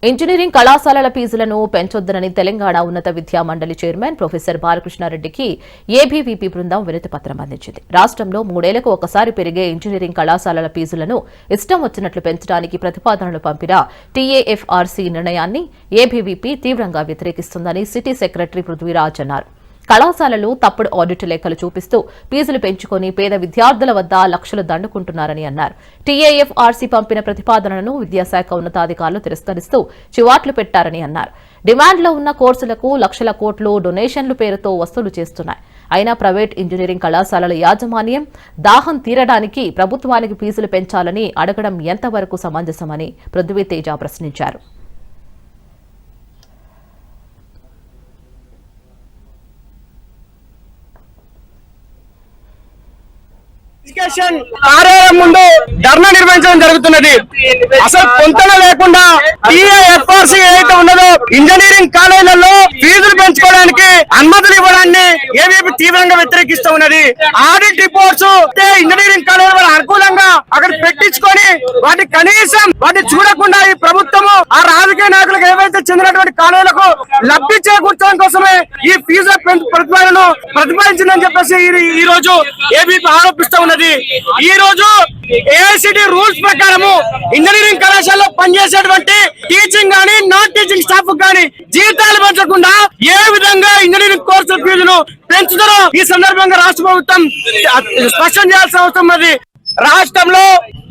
Engineering కళాశాలల ఫీజులను పెంచొద్దనని తెలంగాణ ఉన్నత విద్యా మండలి చైర్మన్ ప్రొఫెసర్ బాలకృష్ణారెడ్డికి ఏబీవీపీ బృందం వినతిపత్రం అందించింది. రాష్ట్రంలో 3 ఏళ్లకు ఒకసారి పెరిగే ఇంజనీరింగ్ కళాశాలల ఫీజులను ఇష్టం వచ్చినట్లు పెంచడానికి ప్రతిపాదనలు పంపిన టీఏఎఫ్ఆర్సీ నిర్ణయాన్ని ఏబీవీపీ తీవ్రంగా వ్యతిరేకిస్తుందని సిటీ సెక్రటరీ పృథ్వీరాజ్ అన్నారు. కళాశాలలు తప్పుడు ఆడిట్ లెక్కలు చూపిస్తూ ఫీజులు పెంచుకొని పేద విద్యార్థుల వద్ద లక్షలు దండుకుంటున్నారని అన్నారు. టీఏఎఫ్ఆర్సీ పంపిన ప్రతిపాదనలను విద్యాశాఖ ఉన్నతాధికారులు తిరస్కరిస్తూ చివాట్లు పెట్టారని అన్నారు. డిమాండ్లో ఉన్న కోర్సులకు లక్షల కోట్లు డొనేషన్లు పేరుతో వసూలు చేస్తున్నాయి. అయినా ప్రైవేట్ ఇంజనీరింగ్ కళాశాలల యాజమాన్యం దాహం తీరడానికి ప్రభుత్వానికి ఫీజులు పెంచాలని అడగడం ఎంతవరకు సమంజసమని పృథ్వీతేజ ప్రశ్నించారు. కార్యాలయం ముందు ధర్నా నిర్వహించడం జరుగుతున్నది. అసలు పొంతన లేకుండా టీఏఎఫ్ఆర్సీ ఏదైతే ఉన్నదో ఇంజనీరింగ్ కాలేజీలలో ఫీజులు పెంచుకోవడానికి అనుమతులు ఇవ్వడాన్ని ఏబీవీపీ తీవ్రంగా వ్యతిరేకిస్తూ ఉన్నది. ఆడిట్ రిపోర్ట్స్ ఇంజనీరింగ్ కాలేజీల అనుకూలంగా అక్కడ పెట్టించుకొని వాటి కనీసం వాటిని చూడకుండా ఈ ప్రభుత్వము ఆ రాజకీయ నాయకులకు ఏవైతే చెందినటువంటి కాలేజీలకు లబ్ధి చేకూర్చడం కోసమే ఈ ఫీజుల ప్రతిపాదనను ప్రతిపాదించిందని చెప్పేసి ఈ రోజు ఏబీవీపీ ఆరోపిస్తూ ఉన్నది. ఈ రోజు ఏఐసిటి రూల్స్ ప్రకారము ఇంజనీరింగ్ కళాశాలలో పనిచేసేటువంటి టీచింగ్ గానీ నాన్ టీచింగ్ స్టాఫ్ గానీ జీతాలు పెంచకుండా ఏ విధంగా ఇంజనీరింగ్ కోర్సుల ఫీజులు పెంచుతారో ఈ సందర్భంగా రాష్ట్ర ప్రభుత్వం స్పష్టం చేయాల్సిన అవసరం ఉన్నది. రాష్ట్రంలో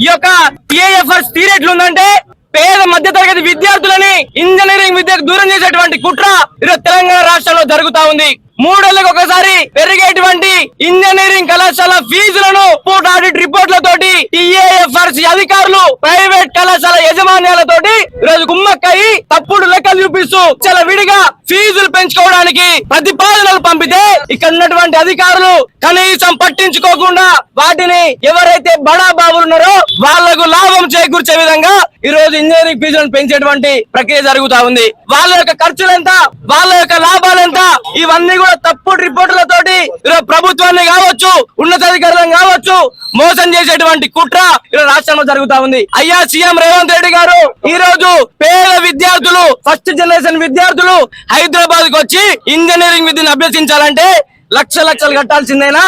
ఈ యొక్క టీఏఎఫ్ఆర్సీ తీరు ఎట్లుందంటే పేద మధ్య తరగతి విద్యార్థులని ఇంజనీరింగ్ విద్యకు దూరం చేసేటువంటి కుట్ర ఈరోజు తెలంగాణ రాష్ట్రంలో జరుగుతా ఉంది. 3 ఏళ్లకు ఒకసారి పెరిగేటువంటి ఇంజనీరింగ్ కళాశాల ఫీజులను ఆడిట్ రిపోర్ట్లతోటి టీఏఎఫ్ఆర్సీ అధికారులు ప్రైవేట్ కళాశాల యజమాన్యాలతోటి ఈరోజు కుమ్మక్కయి తప్పుడు లెక్కలు చూపిస్తూ చాలా విడిగా ఫీజులు పెంచుకోవడానికి ప్రతిపాదనలు పంపితే ఇక్కడ ఉన్నటువంటి అధికారులు కనీసం పట్టించుకోకుండా వాటిని ఎవరైతే బడా బాబులు ఉన్నారో వాళ్లకు లాభం చేకూర్చే విధంగా ఈ రోజు ఇంజనీరింగ్ ఫీజులను పెంచేటువంటి ప్రక్రియ జరుగుతా ఉంది. వాళ్ళ యొక్క ఖర్చులెంత, వాళ్ళ యొక్క లాభాలెంత, ఇవన్నీ కూడా తప్పుడు రిపోర్టులతోటి ప్రభుత్వాన్ని కావచ్చు ఉన్నతాధికారులను కావచ్చు మోసం చేసేటువంటి కుట్ర ఈరోజు రాష్ట్రంలో జరుగుతా ఉంది. అయ్యా సీఎం రేవంత్ రెడ్డి గారు ఈ రోజు పేద విద్యార్థులు ఫస్ట్ జనరేషన్ విద్యార్థులు హైదరాబాద్ కు వచ్చి ఇంజనీరింగ్ విద్యను అభ్యసించాలంటే లక్షలు కట్టాల్సిందేనా?